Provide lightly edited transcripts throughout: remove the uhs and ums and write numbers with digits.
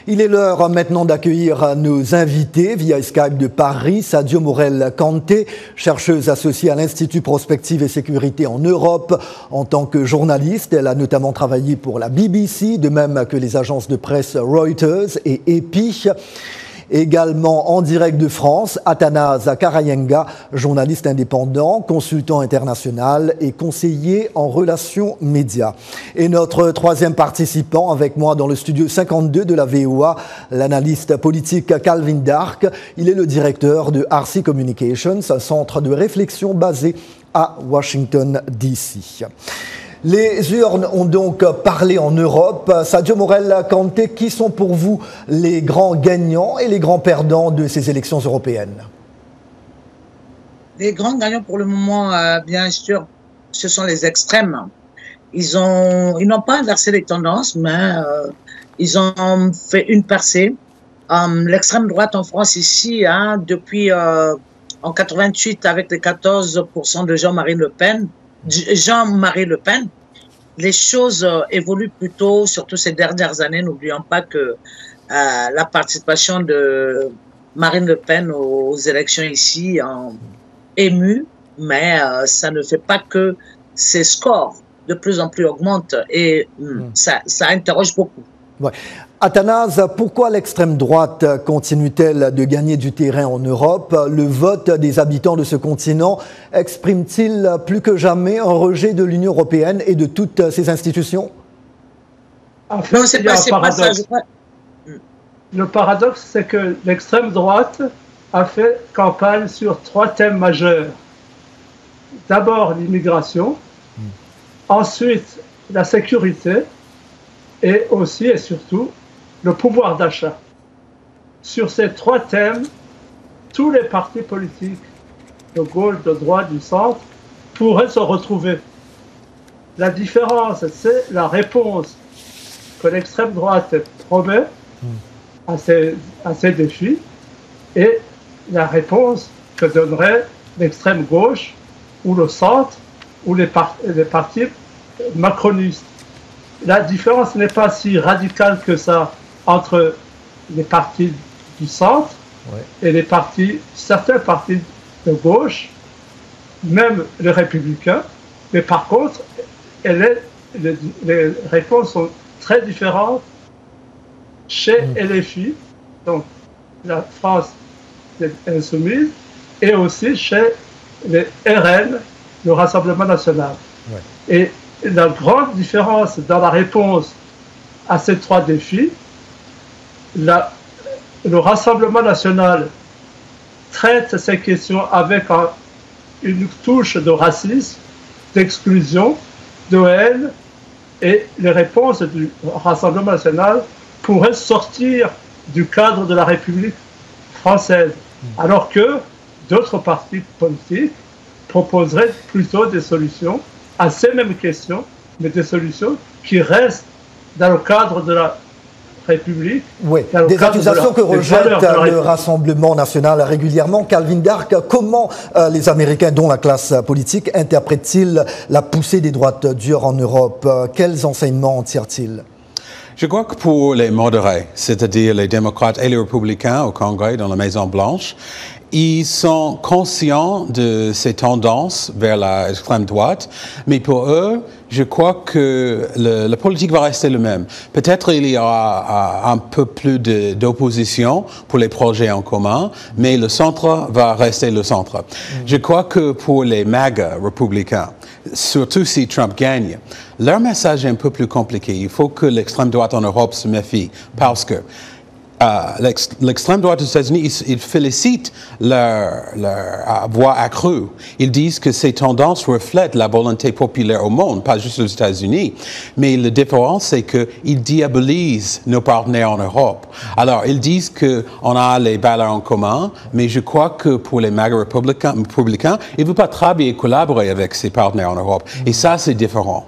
Il est l'heure maintenant d'accueillir nos invités via Skype de Paris. Sadio Morel-Kanté, chercheuse associée à l'Institut Prospective et Sécurité en Europe. En tant que journaliste, elle a notamment travaillé pour la BBC, de même que les agences de presse Reuters et EPI. Également en direct de France, Athanase Karayenga, journaliste indépendant, consultant international et conseiller en relations médias. Et notre troisième participant avec moi dans le studio 52 de la VOA, l'analyste politique Calvin Dark. Il est le directeur de RC Communications, un centre de réflexion basé à Washington, D.C. Les urnes ont donc parlé en Europe. Sadio Morel-Kanté, qui sont pour vous les grands gagnants et les grands perdants de ces élections européennes? Les grands gagnants pour le moment, bien sûr, ce sont les extrêmes. Ils n'ont pas inversé les tendances, mais ils ont fait une percée. L'extrême droite en France ici, depuis en 88 avec les 14% de Jean-Marie Le Pen, les choses évoluent plutôt, surtout ces dernières années. N'oublions pas que la participation de Marine Le Pen aux élections ici émue, mais ça ne fait pas que ses scores de plus en plus augmentent et ça interroge beaucoup. Ouais. Athanase, pourquoi l'extrême droite continue-t-elle de gagner du terrain en Europe? Le vote des habitants de ce continent exprime-t-il plus que jamais un rejet de l'Union européenne et de toutes ses institutions? En fait, il y a un paradoxe. Le paradoxe, c'est que l'extrême droite a fait campagne sur 3 thèmes majeurs. D'abord l'immigration, ensuite la sécurité, et aussi et surtout le pouvoir d'achat. Sur ces 3 thèmes, tous les partis politiques de gauche, de droite, du centre pourraient se retrouver. La différence, c'est la réponse que l'extrême droite promet à ces défis et la réponse que donnerait l'extrême gauche ou le centre ou les partis macronistes. La différence n'est pas si radicale que ça entre les partis du centre et certains partis de gauche, même les républicains, mais par contre, les réponses sont très différentes chez LFI, donc la France insoumise, et aussi chez les RN, le Rassemblement national. Et la grande différence dans la réponse à ces 3 défis, le Rassemblement national traite ces questions avec une touche de racisme, d'exclusion, de haine, et les réponses du Rassemblement national pourraient sortir du cadre de la République française, alors que d'autres partis politiques proposeraient plutôt des solutions à ces mêmes questions, mais des solutions qui restent dans le cadre de la République. Oui, des accusations que rejette le Rassemblement national régulièrement. Calvin Dark, comment les Américains, dont la classe politique, interprètent-ils la poussée des droites dures en Europe? Quels enseignements en tirent-ils? Je crois que pour les modérés, c'est-à-dire les démocrates et les républicains au Congrès, dans la Maison-Blanche, ils sont conscients de ces tendances vers l'extrême droite, mais pour eux, je crois que la politique va rester le même. Peut-être il y aura un peu plus d'opposition pour les projets en commun, mais le centre va rester le centre. Je crois que pour les MAGA républicains, surtout si Trump gagne, leur message est un peu plus compliqué. Il faut que l'extrême droite en Europe se méfie parce que l'extrême droite des États-Unis, ils félicitent leur voix accrue. Ils disent que ces tendances reflètent la volonté populaire au monde, pas juste aux États-Unis. Mais la différence, c'est qu'ils diabolisent nos partenaires en Europe. Alors, ils disent qu'on a les valeurs en commun, mais je crois que pour les MAGA républicains, ils ne veulent pas travailler et collaborer avec ces partenaires en Europe. Et ça, c'est différent.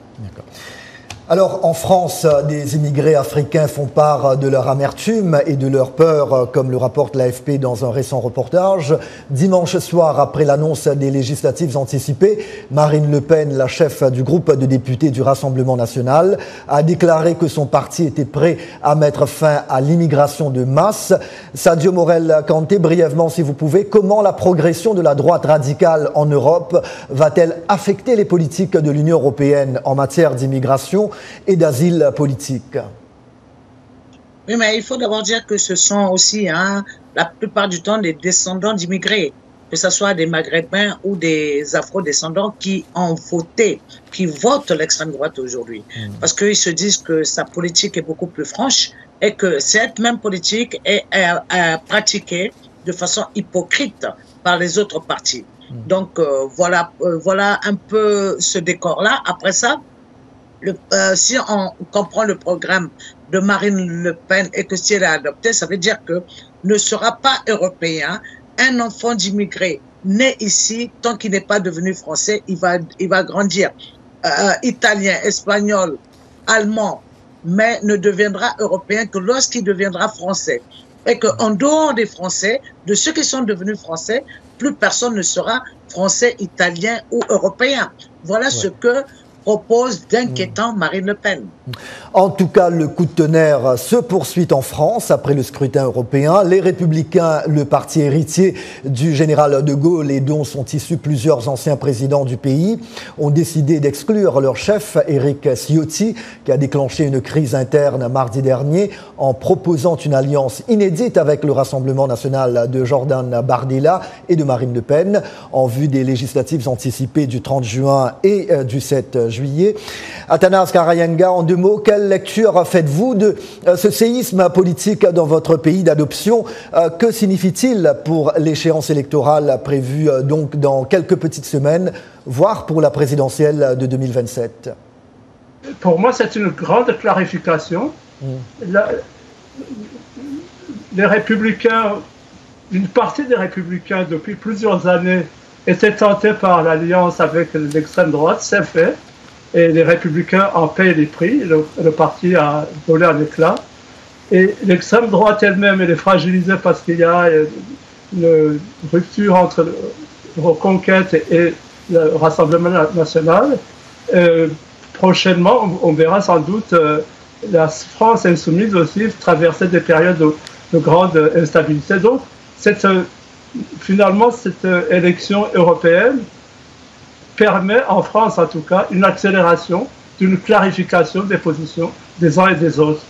Alors, en France, des immigrés africains font part de leur amertume et de leur peur, comme le rapporte l'AFP dans un récent reportage. Dimanche soir, après l'annonce des législatives anticipées, Marine Le Pen, la chef du groupe de députés du Rassemblement national, a déclaré que son parti était prêt à mettre fin à l'immigration de masse. Sadio Morel-Kanté, brièvement, si vous pouvez, comment la progression de la droite radicale en Europe va-t-elle affecter les politiques de l'Union européenne en matière d'immigration et d'asile politique? Oui, mais il faut d'abord dire que ce sont aussi, la plupart du temps, des descendants d'immigrés, que ce soit des Maghrébins ou des Afro-descendants qui ont voté, qui votent l'extrême droite aujourd'hui. Parce qu'ils se disent que sa politique est beaucoup plus franche et que cette même politique est pratiquée de façon hypocrite par les autres partis. Donc, voilà un peu ce décor-là. Après ça, si on comprend le programme de Marine Le Pen et que si elle est adoptée, ça veut dire que ne sera pas européen un enfant d'immigré né ici, tant qu'il n'est pas devenu français, il va grandir italien, espagnol, allemand, mais ne deviendra européen que lorsqu'il deviendra français. Et qu'en dehors des Français, de ceux qui sont devenus français, plus personne ne sera français, italien ou européen. Voilà ce que propose d'inquiétant Marine Le Pen. En tout cas, le coup de tonnerre se poursuit en France après le scrutin européen. Les Républicains, le parti héritier du général de Gaulle et dont sont issus plusieurs anciens présidents du pays, ont décidé d'exclure leur chef, Éric Ciotti, qui a déclenché une crise interne mardi dernier en proposant une alliance inédite avec le Rassemblement national de Jordan Bardella et de Marine Le Pen en vue des législatives anticipées du 30 juin et du 7 juillet. Athanas Karayenga, en deux mots, quelle lecture faites-vous de ce séisme politique dans votre pays d'adoption? Que signifie-t-il pour l'échéance électorale prévue donc dans quelques petites semaines, voire pour la présidentielle de 2027? Pour moi, c'est une grande clarification. Les Républicains, une partie des Républicains, depuis plusieurs années, étaient tentés par l'alliance avec l'extrême droite, c'est fait. Et les Républicains en payent les prix. Le parti a volé en éclats. Et l'extrême droite elle-même, elle est fragilisée parce qu'il y a une rupture entre Reconquête et le Rassemblement national. Prochainement, on verra sans doute la France insoumise aussi traverser des périodes de grande instabilité. Donc, finalement, cette élection européenne permet, en France en tout cas, une accélération d'une clarification des positions des uns et des autres.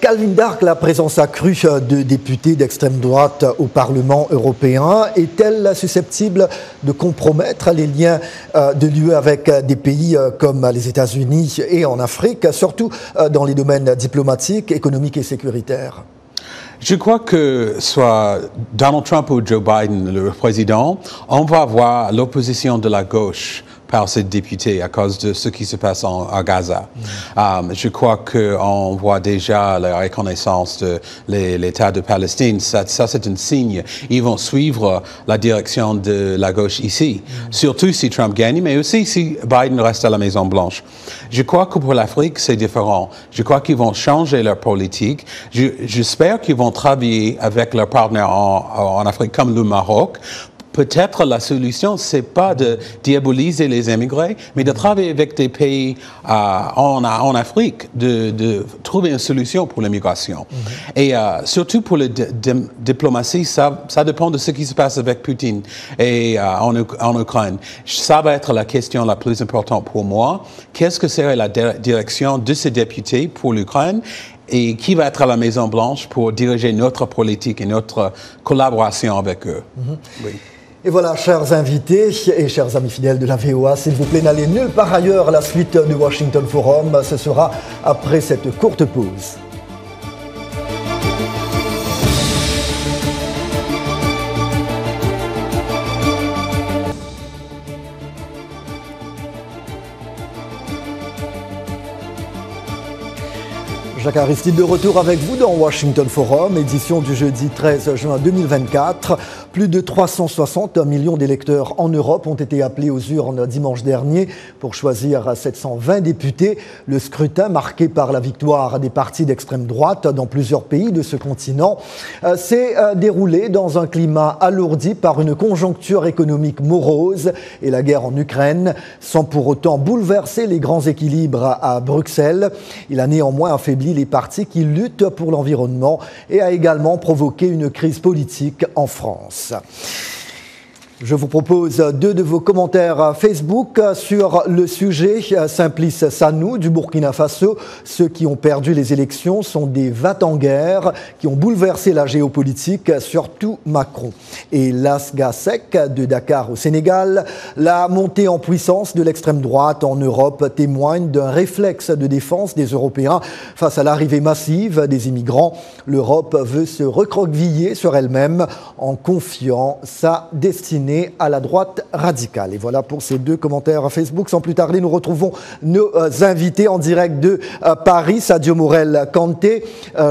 Calvin Dark, la présence accrue de députés d'extrême droite au Parlement européen est-elle susceptible de compromettre les liens de l'UE avec des pays comme les États-Unis et en Afrique, surtout dans les domaines diplomatiques, économiques et sécuritaires? Je crois que soit Donald Trump ou Joe Biden, le président, on va voir l'opposition de la gauche par ces députés à cause de ce qui se passe à Gaza. Je crois qu'on voit déjà la reconnaissance de l'État de Palestine. Ça c'est un signe. Ils vont suivre la direction de la gauche ici, surtout si Trump gagne, mais aussi si Biden reste à la Maison-Blanche. Je crois que pour l'Afrique, c'est différent. Je crois qu'ils vont changer leur politique. J'espère qu'ils vont travailler avec leurs partenaires en Afrique, comme le Maroc. Peut-être la solution, c'est pas de diaboliser les immigrés, mais de travailler avec des pays en Afrique, de trouver une solution pour l'immigration. Et surtout pour la diplomatie, ça dépend de ce qui se passe avec Poutine et en Ukraine. Ça va être la question la plus importante pour moi. Qu'est-ce que serait la direction de ces députés pour l'Ukraine? Et qui va être à la Maison-Blanche pour diriger notre politique et notre collaboration avec eux. Oui. Et voilà, chers invités et chers amis fidèles de la VOA, s'il vous plaît, n'allez nulle part ailleurs. La suite du Washington Forum, ce sera après cette courte pause. Jacques Aristide de retour avec vous dans Washington Forum, édition du jeudi 13 juin 2024. Plus de 360 millions d'électeurs en Europe ont été appelés aux urnes dimanche dernier pour choisir 720 députés. Le scrutin, marqué par la victoire des partis d'extrême droite dans plusieurs pays de ce continent, s'est déroulé dans un climat alourdi par une conjoncture économique morose et la guerre en Ukraine, sans pour autant bouleverser les grands équilibres à Bruxelles. Il a néanmoins affaibli les partis qui luttent pour l'environnement et a également provoqué une crise politique en France. Je vous propose deux de vos commentaires Facebook sur le sujet. Simplice Sanou du Burkina Faso. Ceux qui ont perdu les élections sont des va-t-en-guerre qui ont bouleversé la géopolitique, surtout Macron. Et Lasga Sek de Dakar au Sénégal. La montée en puissance de l'extrême droite en Europe témoigne d'un réflexe de défense des Européens face à l'arrivée massive des immigrants. L'Europe veut se recroqueviller sur elle-même en confiant sa destinée à la droite radicale. Et voilà pour ces deux commentaires Facebook. Sans plus tarder, nous retrouvons nos invités en direct de Paris. Sadio Morel-Kanté,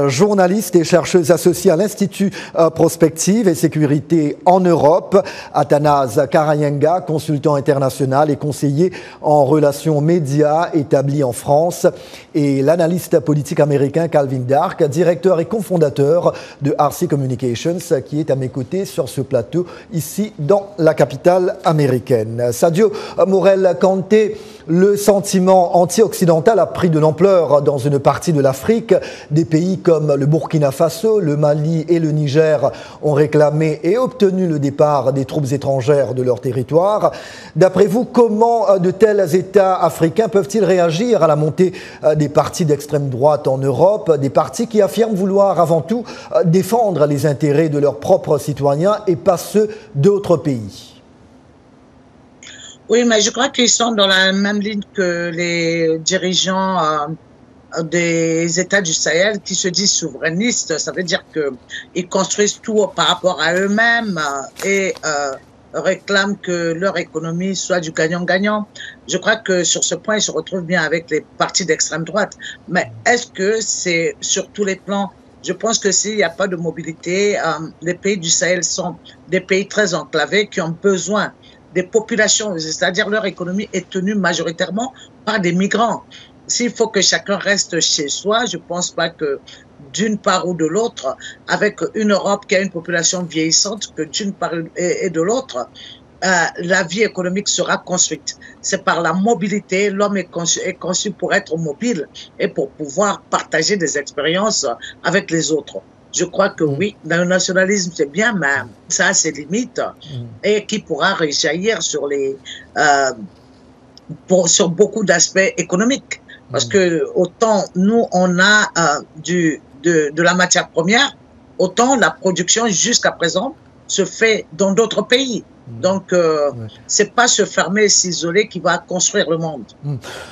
journaliste et chercheuse associée à l'Institut Prospective et Sécurité en Europe. Athanase Karayenga, consultant international et conseiller en relations médias établi en France. Et l'analyste politique américain Calvin Dark, directeur et cofondateur de RC Communications, qui est à mes côtés sur ce plateau ici dans la capitale américaine. Sadio Morel-Kanté, le sentiment anti-occidental a pris de l'ampleur dans une partie de l'Afrique. Des pays comme le Burkina Faso, le Mali et le Niger ont réclamé et obtenu le départ des troupes étrangères de leur territoire. D'après vous, comment de tels États africains peuvent-ils réagir à la montée des partis d'extrême droite en Europe, des partis qui affirment vouloir avant tout défendre les intérêts de leurs propres citoyens et pas ceux d'autres pays? Oui, mais je crois qu'ils sont dans la même ligne que les dirigeants des États du Sahel qui se disent souverainistes. Ça veut dire qu'ils construisent tout par rapport à eux-mêmes et réclament que leur économie soit du gagnant-gagnant. Je crois que sur ce point, ils se retrouvent bien avec les partis d'extrême droite. Mais est-ce que c'est sur tous les plans? Je pense que s'il n'y a pas de mobilité, les pays du Sahel sont des pays très enclavés qui ont besoin des populations, c'est-à-dire leur économie est tenue majoritairement par des migrants. S'il faut que chacun reste chez soi, je ne pense pas que d'une part ou de l'autre, avec une Europe qui a une population vieillissante, que d'une part et de l'autre, la vie économique sera construite. C'est par la mobilité, l'homme est conçu pour être mobile et pour pouvoir partager des expériences avec les autres. Je crois que oui, dans le nationalisme, c'est bien, mais ça a ses limites et qui pourra rejaillir sur sur beaucoup d'aspects économiques. Parce que autant nous, on a de la matière première, autant la production jusqu'à présent se fait dans d'autres pays. Donc, c'est pas se fermer et s'isoler qui va construire le monde.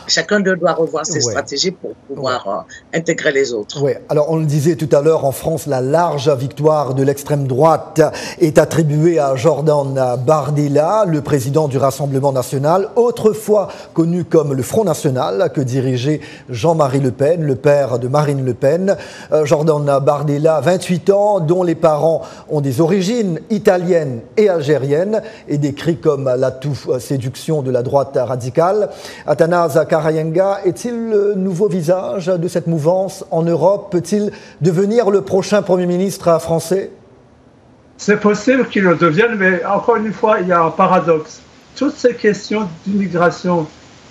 Chacun doit revoir ses stratégies pour pouvoir intégrer les autres. Oui, alors on le disait tout à l'heure, en France, la large victoire de l'extrême droite est attribuée à Jordan Bardella, le président du Rassemblement national, autrefois connu comme le Front national, que dirigeait Jean-Marie Le Pen, le père de Marine Le Pen. Jordan Bardella, 28 ans, dont les parents ont des origines italiennes et algériennes, et décrit comme l'atout séduction de la droite radicale. Athanase Karayenga, est-il le nouveau visage de cette mouvance en Europe? Peut-il devenir le prochain Premier ministre français? C'est possible qu'il le devienne, mais encore une fois, il y a un paradoxe. Toutes ces questions d'immigration,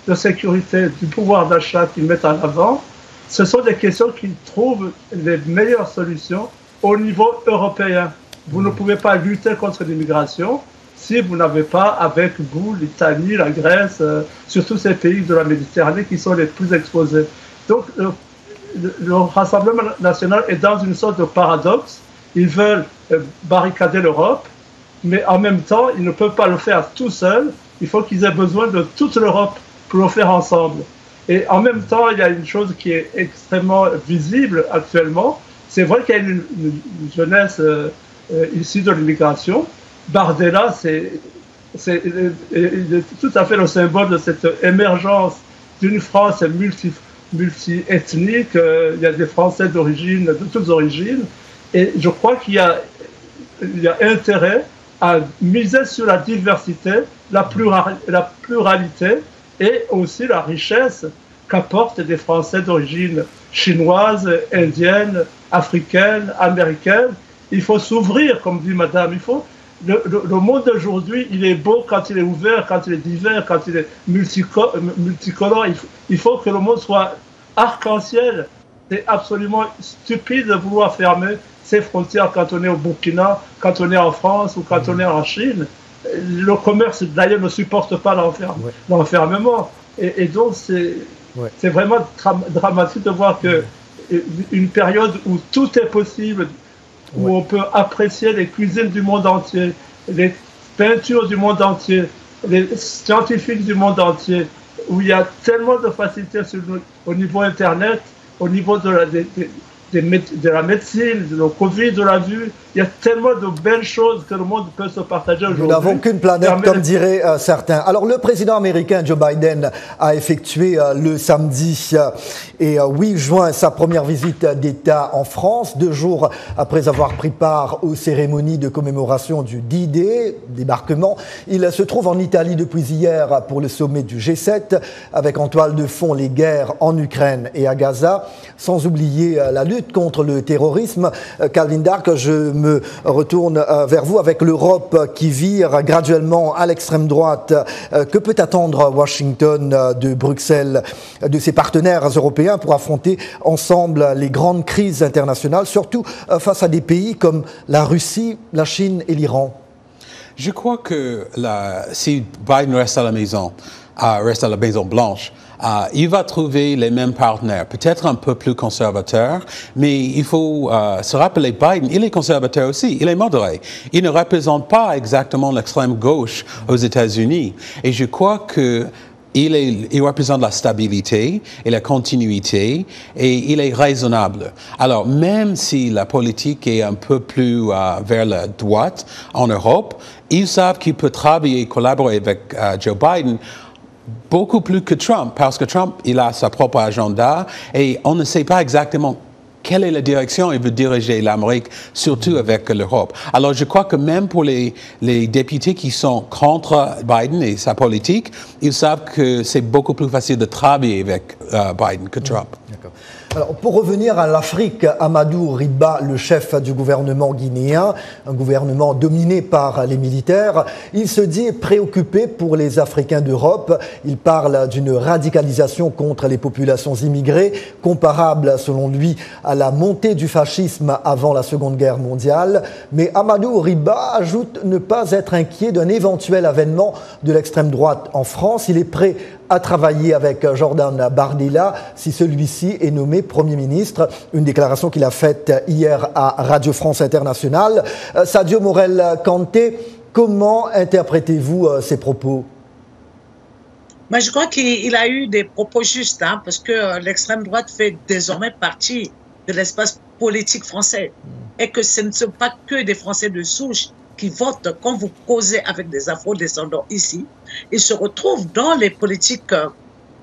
de sécurité, du pouvoir d'achat qu'ils mettent en avant, ce sont des questions qu'ils trouvent les meilleures solutions au niveau européen. Vous ne pouvez pas lutter contre l'immigration si vous n'avez pas avec vous l'Italie, la Grèce, surtout ces pays de la Méditerranée qui sont les plus exposés. Donc le Rassemblement national est dans une sorte de paradoxe. Ils veulent barricader l'Europe, mais en même temps, ils ne peuvent pas le faire tout seuls. Il faut qu'ils aient besoin de toute l'Europe pour le faire ensemble. Et en même temps, il y a une chose qui est extrêmement visible actuellement. C'est vrai qu'il y a une jeunesse issue de l'immigration. Bardella, c'est tout à fait le symbole de cette émergence d'une France multi-ethnique, il y a des Français d'origine, de toutes origines, et je crois qu'il y a intérêt à miser sur la diversité, la pluralité et aussi la richesse qu'apportent des Français d'origine chinoise, indienne, africaine, américaine. Il faut s'ouvrir, comme dit madame, le monde d'aujourd'hui, il est beau quand il est ouvert, quand il est divers, quand il est multicolore. Il faut que le monde soit arc-en-ciel. C'est absolument stupide de vouloir fermer ses frontières quand on est au Burkina, quand on est en France ou quand on est en Chine. Le commerce, d'ailleurs, ne supporte pas l'enfermement. Et donc, c'est vraiment dramatique de voir qu'une période où tout est possible, où on peut apprécier les cuisines du monde entier, les peintures du monde entier, les scientifiques du monde entier, où il y a tellement de facilités au niveau Internet, au niveau de la médecine, de la Covid, de la vue. Il y a tellement de belles choses que le monde peut se partager aujourd'hui. Nous n'avons qu'une planète, comme diraient certains. Alors, le président américain Joe Biden a effectué le samedi et 8 juin sa première visite d'État en France, 2 jours après avoir pris part aux cérémonies de commémoration du D-Day, débarquement. Il se trouve en Italie depuis hier pour le sommet du G7, avec en toile de fond les guerres en Ukraine et à Gaza, sans oublier la lutte contre le terrorisme. Calvin Dark, je me retourne vers vous avec l'Europe qui vire graduellement à l'extrême droite. Que peut attendre Washington de Bruxelles, de ses partenaires européens pour affronter ensemble les grandes crises internationales, surtout face à des pays comme la Russie, la Chine et l'Iran? Je crois que si Biden reste à la Maison Blanche, il va trouver les mêmes partenaires, peut-être un peu plus conservateurs, mais il faut se rappeler, Biden, il est conservateur aussi, il est modéré. Il ne représente pas exactement l'extrême gauche aux États-Unis. Et je crois que il représente la stabilité et la continuité et il est raisonnable. Alors, même si la politique est un peu plus vers la droite en Europe, ils savent qu'ils peuvent travailler et collaborer avec Joe Biden beaucoup plus que Trump, parce que Trump, il a sa propre agenda et on ne sait pas exactement quelle est la direction il veut diriger l'Amérique, surtout avec l'Europe. Alors, je crois que même pour les députés qui sont contre Biden et sa politique, ils savent que c'est beaucoup plus facile de travailler avec Biden que Trump. D'accord. Alors, pour revenir à l'Afrique, Amadou Riba, le chef du gouvernement guinéen, un gouvernement dominé par les militaires, il se dit préoccupé pour les Africains d'Europe. Il parle d'une radicalisation contre les populations immigrées, comparable, selon lui, à la montée du fascisme avant la Seconde Guerre mondiale. Mais Amadou Riba ajoute ne pas être inquiet d'un éventuel avènement de l'extrême droite en France. Il est prêt à travailler avec Jordan Bardella si celui-ci est nommé Premier ministre. Une déclaration qu'il a faite hier à Radio France Internationale. Sadio Morel-Kanté, comment interprétez-vous ces propos? Moi, je crois qu'il a eu des propos justes, parce que l'extrême droite fait désormais partie de l'espace politique français et que ce ne sont pas que des Français de souche qui votent. Quand vous causez avec des afro-descendants ici, ils se retrouvent dans les politiques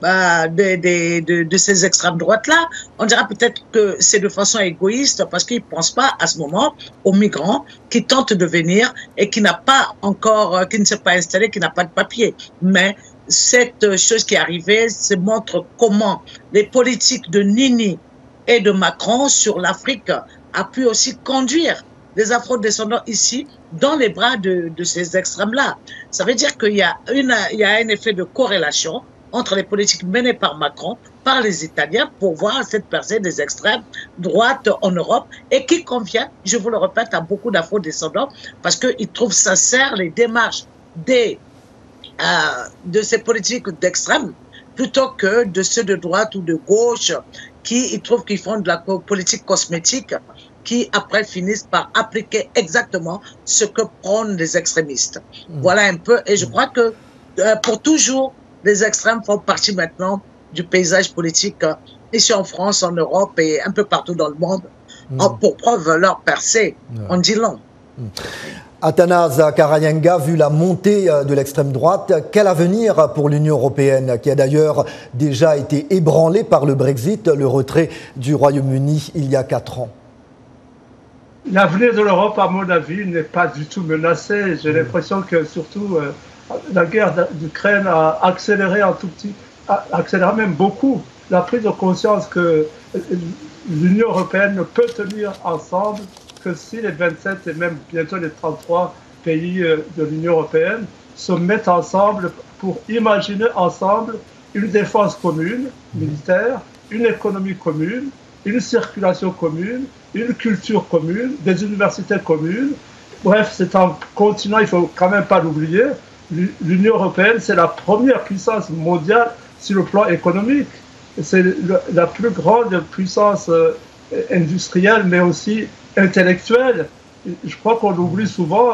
de ces extrêmes droites-là. On dira peut-être que c'est de façon égoïste parce qu'ils ne pensent pas à ce moment aux migrants qui tentent de venir et qui n'a pas encore, qui ne s'est pas installé, qui n'a pas de papier. Mais cette chose qui est arrivée, ça montre comment les politiques de Nini et de Macron sur l'Afrique a pu aussi conduire des afro-descendants ici dans les bras de ces extrêmes-là. Ça veut dire qu'il y a un effet de corrélation entre les politiques menées par Macron, par les Italiens, pour voir cette percée des extrêmes droites en Europe et qui convient, je vous le répète, à beaucoup d'afro-descendants parce qu'ils trouvent sincères les démarches de ces politiques d'extrême plutôt que de ceux de droite ou de gauche qui ils trouvent qu'ils font de la politique cosmétique qui après finissent par appliquer exactement ce que prônent les extrémistes. Voilà un peu, et je crois que pour toujours, les extrêmes font partie maintenant du paysage politique ici en France, en Europe et un peu partout dans le monde, pour preuve leur percée en dit long. Athanase Karayenga, vu la montée de l'extrême droite, quel avenir pour l'Union européenne, qui a d'ailleurs déjà été ébranlée par le Brexit, le retrait du Royaume-Uni il y a 4 ans? L'avenir de l'Europe, à mon avis, n'est pas du tout menacé. J'ai l'impression que surtout la guerre d'Ukraine a accéléré accéléré même beaucoup la prise de conscience que l'Union européenne ne peut tenir ensemble que si les 27 et même bientôt les 33 pays de l'Union européenne se mettent ensemble pour imaginer ensemble une défense commune, militaire, une économie commune, une circulation commune, une culture commune, des universités communes. Bref, c'est un continent, il ne faut quand même pas l'oublier. L'Union européenne, c'est la première puissance mondiale sur le plan économique. C'est la plus grande puissance industrielle, mais aussi intellectuelle. Je crois qu'on oublie souvent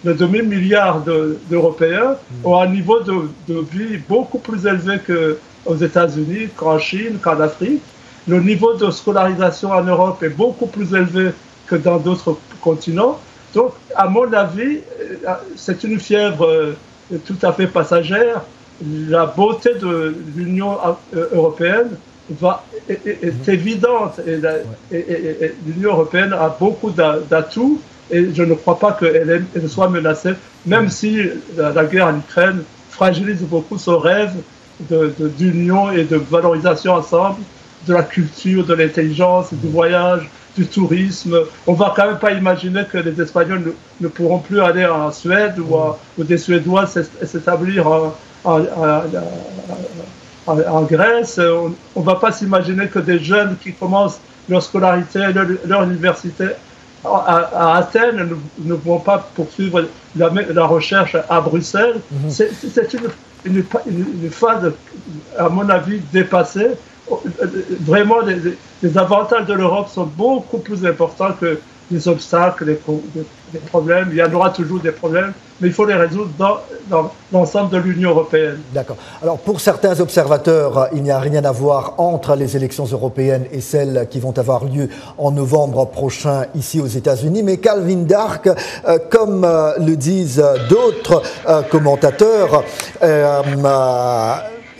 le demi-milliard d'Européens ont un niveau de vie beaucoup plus élevé qu'aux États-Unis, qu'en Chine, qu'en Afrique. Le niveau de scolarisation en Europe est beaucoup plus élevé que dans d'autres continents. Donc, à mon avis, c'est une fièvre tout à fait passagère. La beauté de l'Union européenne est évidente et l'Union européenne a beaucoup d'atouts et je ne crois pas qu'elle soit menacée, même si la guerre en Ukraine fragilise beaucoup ce rêve d'union et de valorisation ensemble de la culture, de l'intelligence, du voyage, du tourisme. On ne va quand même pas imaginer que les Espagnols ne pourront plus aller en Suède ou des Suédois s'établir en Grèce. On ne va pas s'imaginer que des jeunes qui commencent leur scolarité, leur université à Athènes ne vont pas poursuivre la recherche à Bruxelles. C'est une phase, à mon avis, dépassée. Vraiment, les avantages de l'Europe sont beaucoup plus importants que les obstacles, les problèmes. Il y en aura toujours des problèmes, mais il faut les résoudre dans l'ensemble de l'Union européenne. D'accord. Alors, pour certains observateurs, il n'y a rien à voir entre les élections européennes et celles qui vont avoir lieu en novembre prochain ici aux États-Unis. Mais Calvin Dark, comme le disent d'autres commentateurs,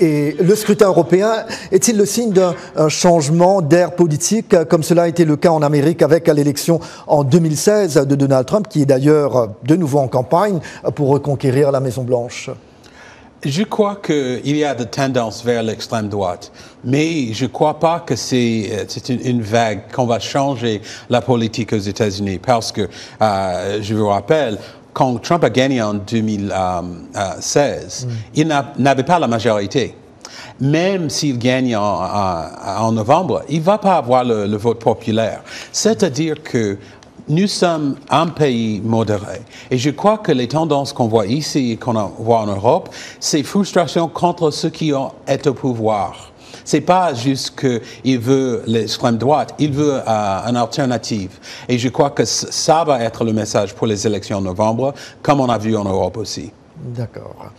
et le scrutin européen est-il le signe d'un changement d'ère politique, comme cela a été le cas en Amérique avec l'élection en 2016 de Donald Trump, qui est d'ailleurs de nouveau en campagne pour reconquérir la Maison-Blanche? Je crois qu'il y a des tendances vers l'extrême droite, mais je ne crois pas que c'est une vague qu'on va changer la politique aux États-Unis, parce que, je vous rappelle, quand Trump a gagné en 2016, il n'avait pas la majorité. Même s'il gagne en novembre, il ne va pas avoir le vote populaire. C'est-à-dire que nous sommes un pays modéré. Et je crois que les tendances qu'on voit ici et qu'on voit en Europe, c'est frustration contre ceux qui est au pouvoir. C'est pas juste qu'il veut l'extrême droite, il veut une alternative. Et je crois que ça va être le message pour les élections en novembre, comme on a vu en Europe aussi. D'accord.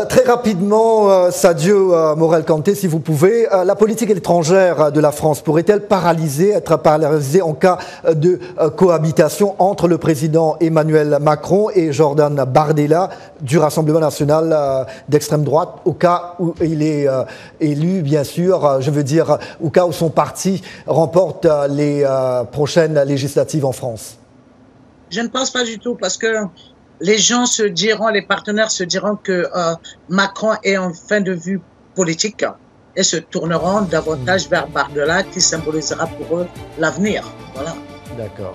Très rapidement, Sadio Morel-Kanté, si vous pouvez, la politique étrangère de la France pourrait-elle être paralysée en cas de cohabitation entre le président Emmanuel Macron et Jordan Bardella du Rassemblement national d'extrême droite, au cas où il est élu, bien sûr, je veux dire, au cas où son parti remporte les prochaines législatives en France? Je ne pense pas du tout, parce que les gens se diront, les partenaires se diront que Macron est en fin de vue politique et se tourneront davantage vers Bardella, qui symbolisera pour eux l'avenir. Voilà. D'accord.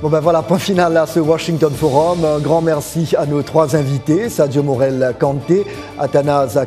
Bon ben voilà, point final à ce Washington Forum. Un grand merci à nos 3 invités, Sadio Morel-Kanté, Athanase